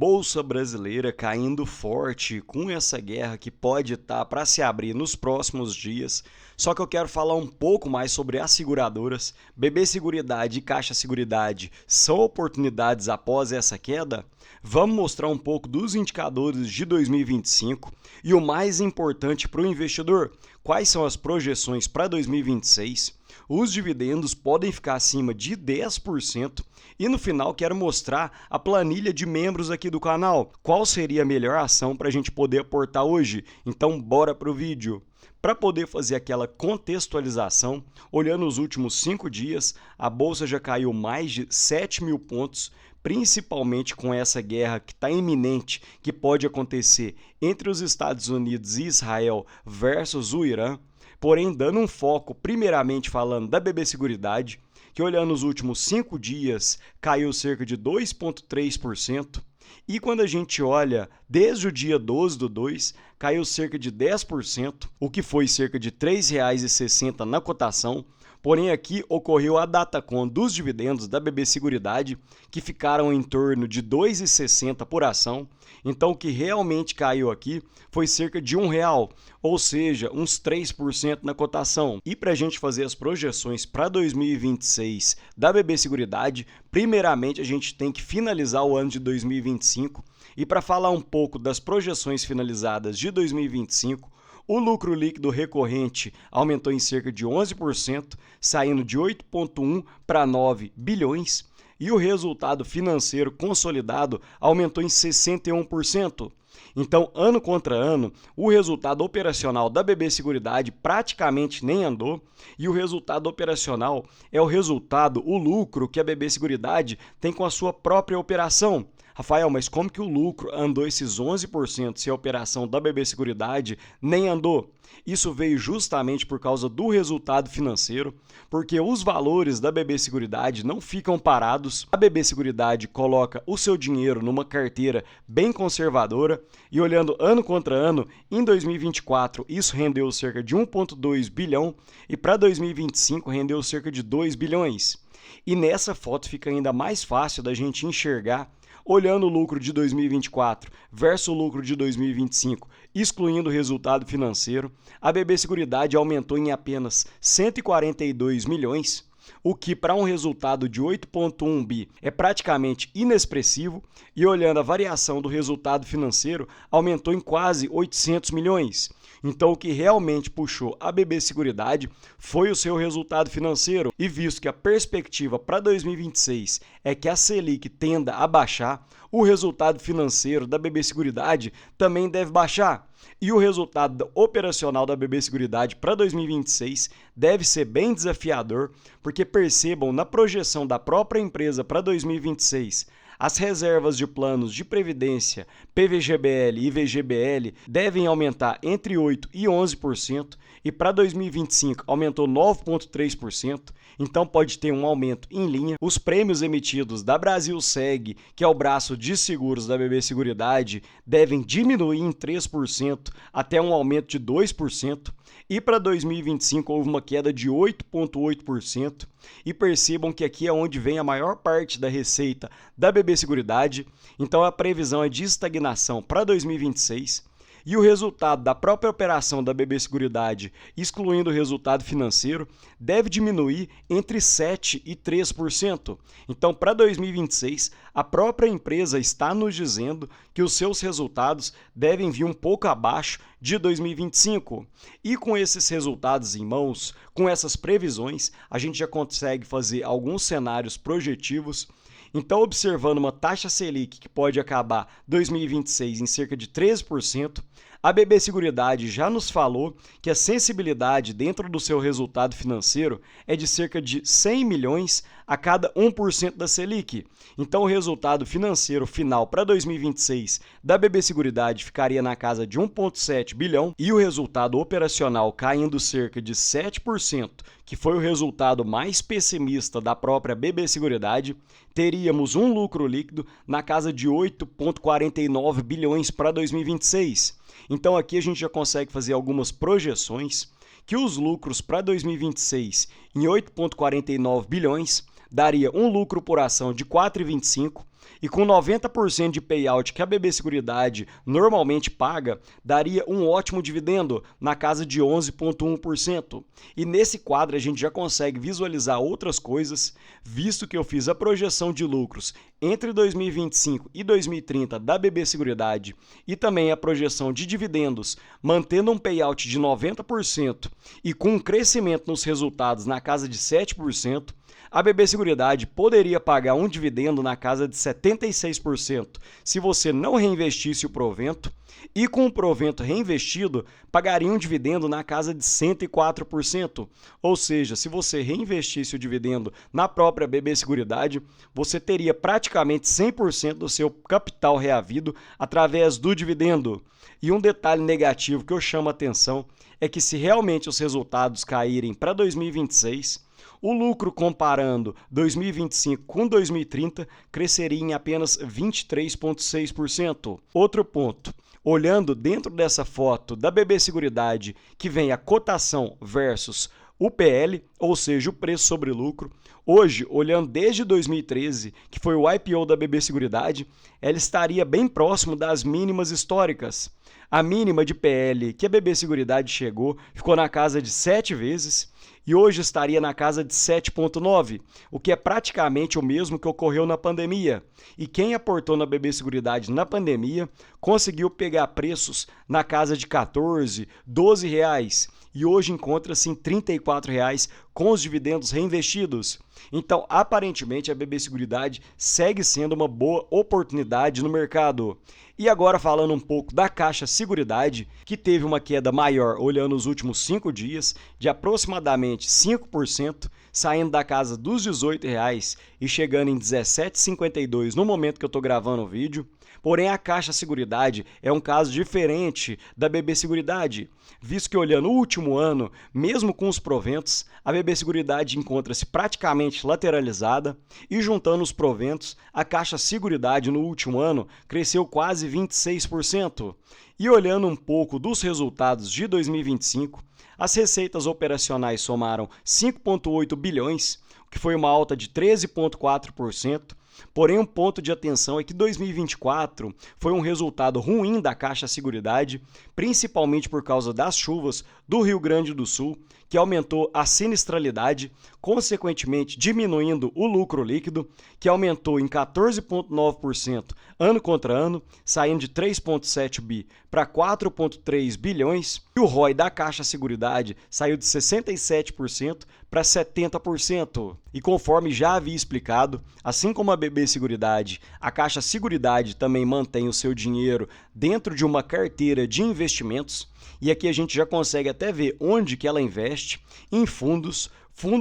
Bolsa brasileira caindo forte com essa guerra que pode estar para se abrir nos próximos dias. Só que eu quero falar um pouco mais sobre as seguradoras. BB Seguridade e Caixa Seguridade são oportunidades após essa queda? Vamos mostrar um pouco dos indicadores de 2025 e o mais importante para o investidor, quais são as projeções para 2026. Os dividendos podem ficar acima de 10% e no final quero mostrar a planilha de membros aqui do canal. Qual seria a melhor ação para a gente poder aportar hoje? Então bora para o vídeo. Para poder fazer aquela contextualização, olhando os últimos 5 dias, a Bolsa já caiu mais de 7 mil pontos, principalmente com essa guerra que está iminente, que pode acontecer entre os Estados Unidos e Israel versus o Irã. Porém, dando um foco, primeiramente falando da BB Seguridade, que olhando os últimos 5 dias, caiu cerca de 2,3%. E quando a gente olha desde o dia 12/2, caiu cerca de 10%, o que foi cerca de R$ 3,60 na cotação. Porém, aqui ocorreu a Datacom dos dividendos da BB Seguridade, que ficaram em torno de R$ 2,60 por ação. Então, o que realmente caiu aqui foi cerca de R$1, ou seja, uns 3% na cotação. E para a gente fazer as projeções para 2026 da BB Seguridade, primeiramente a gente tem que finalizar o ano de 2025. E para falar um pouco das projeções finalizadas de 2025, o lucro líquido recorrente aumentou em cerca de 11%, saindo de 8,1 para 9 bilhões, e o resultado financeiro consolidado aumentou em 61%. Então, ano contra ano, o resultado operacional da BB Seguridade praticamente nem andou, e o resultado operacional é o lucro que a BB Seguridade tem com a sua própria operação. Rafael, mas como que o lucro andou esses 11% se a operação da BB Seguridade nem andou? Isso veio justamente por causa do resultado financeiro, porque os valores da BB Seguridade não ficam parados. A BB Seguridade coloca o seu dinheiro numa carteira bem conservadora e olhando ano contra ano, em 2024 isso rendeu cerca de 1,2 bilhão e para 2025 rendeu cerca de 2 bilhões. E nessa foto fica ainda mais fácil da gente enxergar olhando o lucro de 2024 versus o lucro de 2025, excluindo o resultado financeiro, a BB Seguridade aumentou em apenas 142 milhões, o que para um resultado de 8,1 bi é praticamente inexpressivo, e olhando a variação do resultado financeiro, aumentou em quase 800 milhões. Então, o que realmente puxou a BB Seguridade foi o seu resultado financeiro, e visto que a perspectiva para 2026 é que a Selic tenda a baixar, o resultado financeiro da BB Seguridade também deve baixar. E o resultado operacional da BB Seguridade para 2026 deve ser bem desafiador, porque percebam na projeção da própria empresa para 2026, as reservas de planos de previdência, PVGBL e VGBL devem aumentar entre 8% e 11%, e para 2025 aumentou 9,3%, então pode ter um aumento em linha. Os prêmios emitidos da Brasilseg, que é o braço de seguros da BB Seguridade, devem diminuir em 3% até um aumento de 2%. E para 2025 houve uma queda de 8,8%, e percebam que aqui é onde vem a maior parte da receita da BB Seguridade, então a previsão é de estagnação para 2026, e o resultado da própria operação da BB Seguridade, excluindo o resultado financeiro, deve diminuir entre 7% e 3%. Então, para 2026, a própria empresa está nos dizendo que os seus resultados devem vir um pouco abaixo de 2025. E com esses resultados em mãos, com essas previsões, a gente já consegue fazer alguns cenários projetivos. Então, observando uma taxa Selic que pode acabar 2026 em cerca de 13%, a BB Seguridade já nos falou que a sensibilidade dentro do seu resultado financeiro é de cerca de 100 milhões a cada 1% da Selic. Então, o resultado financeiro final para 2026 da BB Seguridade ficaria na casa de 1,7 bilhão e o resultado operacional caindo cerca de 7%, que foi o resultado mais pessimista da própria BB Seguridade, teríamos um lucro líquido na casa de 8,49 bilhões para 2026. Então aqui a gente já consegue fazer algumas projeções que os lucros para 2026 em 8,49 bilhões daria um lucro por ação de R$ 4,25 E com 90% de payout que a BB Seguridade normalmente paga, daria um ótimo dividendo na casa de 11,1%. E nesse quadro a gente já consegue visualizar outras coisas, visto que eu fiz a projeção de lucros entre 2025 e 2030 da BB Seguridade e também a projeção de dividendos, mantendo um payout de 90% e com um crescimento nos resultados na casa de 7%, a BB Seguridade poderia pagar um dividendo na casa de 76% se você não reinvestisse o provento, e com o provento reinvestido, pagaria um dividendo na casa de 104%. Ou seja, se você reinvestisse o dividendo na própria BB Seguridade, você teria praticamente 100% do seu capital reavido através do dividendo. E um detalhe negativo que eu chamo a atenção é que se realmente os resultados caírem para 2026, o lucro comparando 2025 com 2030 cresceria em apenas 23,6%. Outro ponto, olhando dentro dessa foto da BB Seguridade, que vem a cotação versus o PL, ou seja, o preço sobre lucro, hoje, olhando desde 2013, que foi o IPO da BB Seguridade, ela estaria bem próximo das mínimas históricas. A mínima de PL que a BB Seguridade chegou ficou na casa de 7 vezes, e hoje estaria na casa de 7,9, o que é praticamente o mesmo que ocorreu na pandemia. E quem aportou na BB Seguridade na pandemia conseguiu pegar preços na casa de 14, 12 reais e hoje encontra-se em 34 reais com os dividendos reinvestidos. Então, aparentemente, a BB Seguridade segue sendo uma boa oportunidade no mercado. E agora falando um pouco da Caixa Seguridade, que teve uma queda maior olhando os últimos 5 dias, de aproximadamente 5%, saindo da casa dos R$18 e chegando em R$17,52 no momento que eu estou gravando o vídeo. Porém, a Caixa Seguridade é um caso diferente da BB Seguridade, visto que olhando o último ano, mesmo com os proventos, a BB Seguridade encontra-se praticamente lateralizada e juntando os proventos, a Caixa Seguridade no último ano cresceu quase 26%. E olhando um pouco dos resultados de 2025, as receitas operacionais somaram 5,8 bilhões, o que foi uma alta de 13,4%. Porém, um ponto de atenção é que 2024 foi um resultado ruim da Caixa Seguridade, principalmente por causa das chuvas do Rio Grande do Sul, que aumentou a sinistralidade, consequentemente diminuindo o lucro líquido, que aumentou em 14,9% ano contra ano, saindo de 3,7 bi para 4,3 bilhões, e o ROI da Caixa Seguridade saiu de 67% para 70%. E conforme já havia explicado, assim como a BB Seguridade, a Caixa Seguridade também mantém o seu dinheiro dentro de uma carteira de investimentos, e aqui a gente já consegue até ver onde que ela investe, em fundos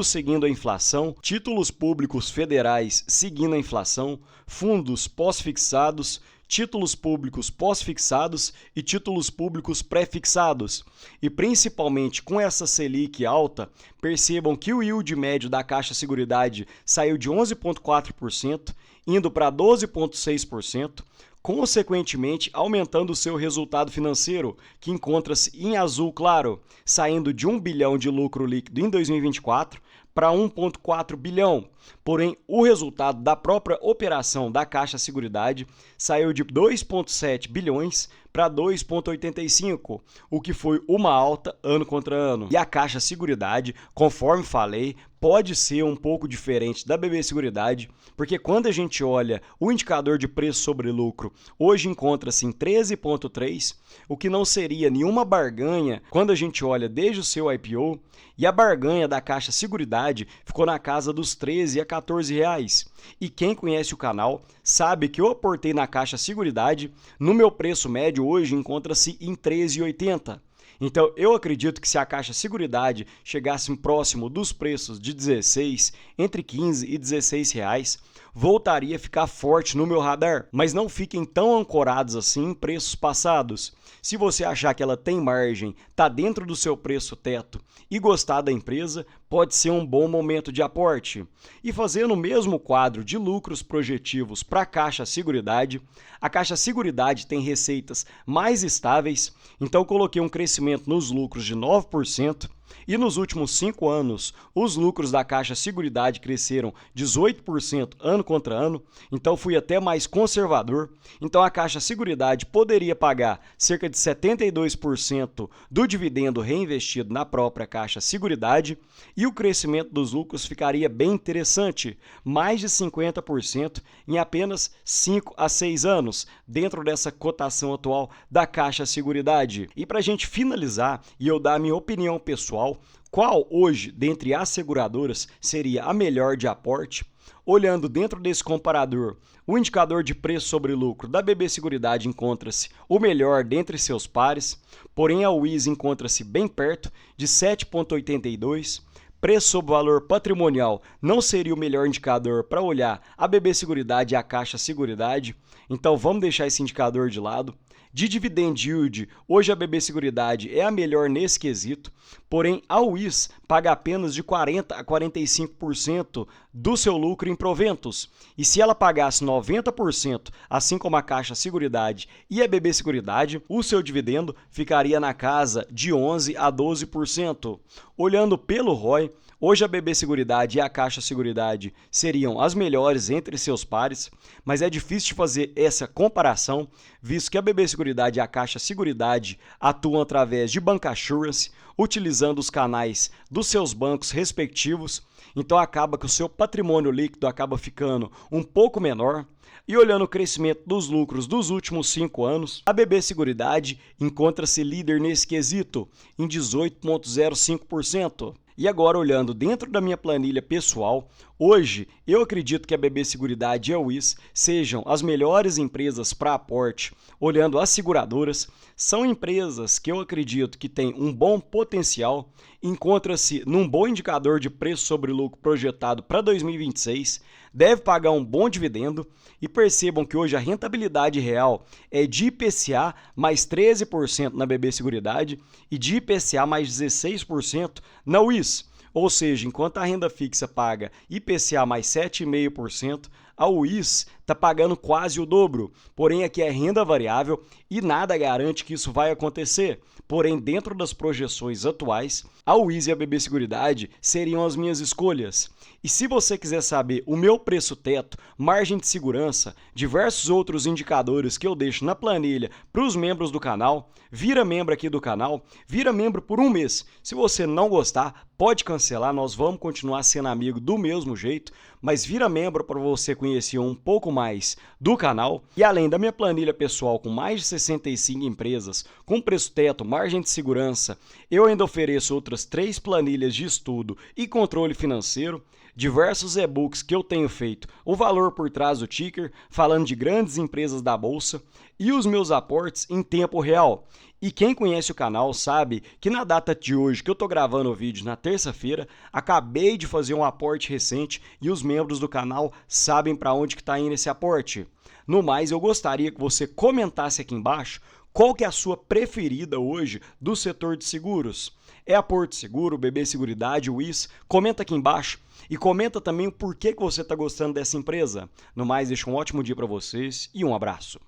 seguindo a inflação, títulos públicos federais seguindo a inflação, fundos pós-fixados, títulos públicos pós-fixados e títulos públicos pré-fixados. E principalmente com essa Selic alta, percebam que o yield médio da Caixa Seguridade saiu de 11,4%, indo para 12,6%, consequentemente aumentando o seu resultado financeiro, que encontra-se em azul claro, saindo de 1 bilhão de lucro líquido em 2024 para 1,4 bilhão. Porém, o resultado da própria operação da Caixa Seguridade saiu de 2,7 bilhões para 2,85, o que foi uma alta ano contra ano. E a Caixa Seguridade, conforme falei, pode ser um pouco diferente da BB Seguridade, porque quando a gente olha o indicador de preço sobre lucro, hoje encontra-se em 13,3, o que não seria nenhuma barganha quando a gente olha desde o seu IPO, e a barganha da Caixa Seguridade ficou na casa dos 13 a 14 reais. E quem conhece o canal sabe que eu aportei na Caixa Seguridade, no meu preço médio hoje encontra-se em 13,80. Então, eu acredito que se a Caixa Seguridade chegasse próximo dos preços de 16, entre 15 e 16 reais, voltaria a ficar forte no meu radar. Mas não fiquem tão ancorados assim em preços passados. Se você achar que ela tem margem, está dentro do seu preço teto e gostar da empresa, pode ser um bom momento de aporte. E fazendo o mesmo quadro de lucros projetivos para a Caixa Seguridade, a Caixa Seguridade tem receitas mais estáveis, então coloquei um crescimento nos lucros de 9%, E nos últimos 5 anos, os lucros da Caixa Seguridade cresceram 18% ano contra ano, então fui até mais conservador. Então a Caixa Seguridade poderia pagar cerca de 72% do dividendo reinvestido na própria Caixa Seguridade e o crescimento dos lucros ficaria bem interessante, mais de 50% em apenas 5 a 6 anos, dentro dessa cotação atual da Caixa Seguridade. E para a gente finalizar e eu dar a minha opinião pessoal, qual hoje, dentre as seguradoras, seria a melhor de aporte? Olhando dentro desse comparador, o indicador de preço sobre lucro da BB Seguridade encontra-se o melhor dentre seus pares, porém a Wiz encontra-se bem perto, de 7,82. Preço sobre valor patrimonial não seria o melhor indicador para olhar a BB Seguridade e a Caixa Seguridade, então vamos deixar esse indicador de lado. De dividend yield, hoje a BB Seguridade é a melhor nesse quesito, porém a Wiz paga apenas de 40% a 45% do seu lucro em proventos. E se ela pagasse 90%, assim como a Caixa Seguridade e a BB Seguridade, o seu dividendo ficaria na casa de 11% a 12%. Olhando pelo ROI, hoje a BB Seguridade e a Caixa Seguridade seriam as melhores entre seus pares, mas é difícil de fazer essa comparação, visto que a BB Seguridade e a Caixa Seguridade atuam através de bancassurance, utilizando os canais dos seus bancos respectivos, então acaba que o seu patrimônio líquido acaba ficando um pouco menor. E olhando o crescimento dos lucros dos últimos 5 anos, a BB Seguridade encontra-se líder nesse quesito, em 18,05%. E agora, olhando dentro da minha planilha pessoal, hoje eu acredito que a BB Seguridade e a Wiz sejam as melhores empresas para aporte. Olhando as seguradoras, são empresas que eu acredito que têm um bom potencial, encontra-se num bom indicador de preço sobre lucro projetado para 2026, deve pagar um bom dividendo e percebam que hoje a rentabilidade real é de IPCA mais 13% na BB Seguridade e de IPCA mais 16% na Wiz. Ou seja, enquanto a renda fixa paga IPCA mais 7,5%, a Wiz está pagando quase o dobro. Porém, aqui é renda variável e nada garante que isso vai acontecer. Porém, dentro das projeções atuais, a Wiz e a BB Seguridade seriam as minhas escolhas. E se você quiser saber o meu preço teto, margem de segurança, diversos outros indicadores que eu deixo na planilha para os membros do canal, vira membro aqui do canal, vira membro por 1 mês. Se você não gostar, pode cancelar, nós vamos continuar sendo amigo do mesmo jeito, mas vira membro para você conhecer um pouco mais do canal. E além da minha planilha pessoal com mais de 65 empresas, com preço teto, margem de segurança, eu ainda ofereço outras 3 planilhas de estudo e controle financeiro, diversos e-books que eu tenho feito, o valor por trás do ticker, falando de grandes empresas da bolsa e os meus aportes em tempo real. E quem conhece o canal sabe que na data de hoje, que eu estou gravando o vídeo na terça-feira, acabei de fazer um aporte recente e os membros do canal sabem para onde que está indo esse aporte. No mais, eu gostaria que você comentasse aqui embaixo qual que é a sua preferida hoje do setor de seguros. É a Porto Seguro, BB Seguridade, Wiz? Comenta aqui embaixo e comenta também o porquê que você está gostando dessa empresa. No mais, deixa um ótimo dia para vocês e um abraço.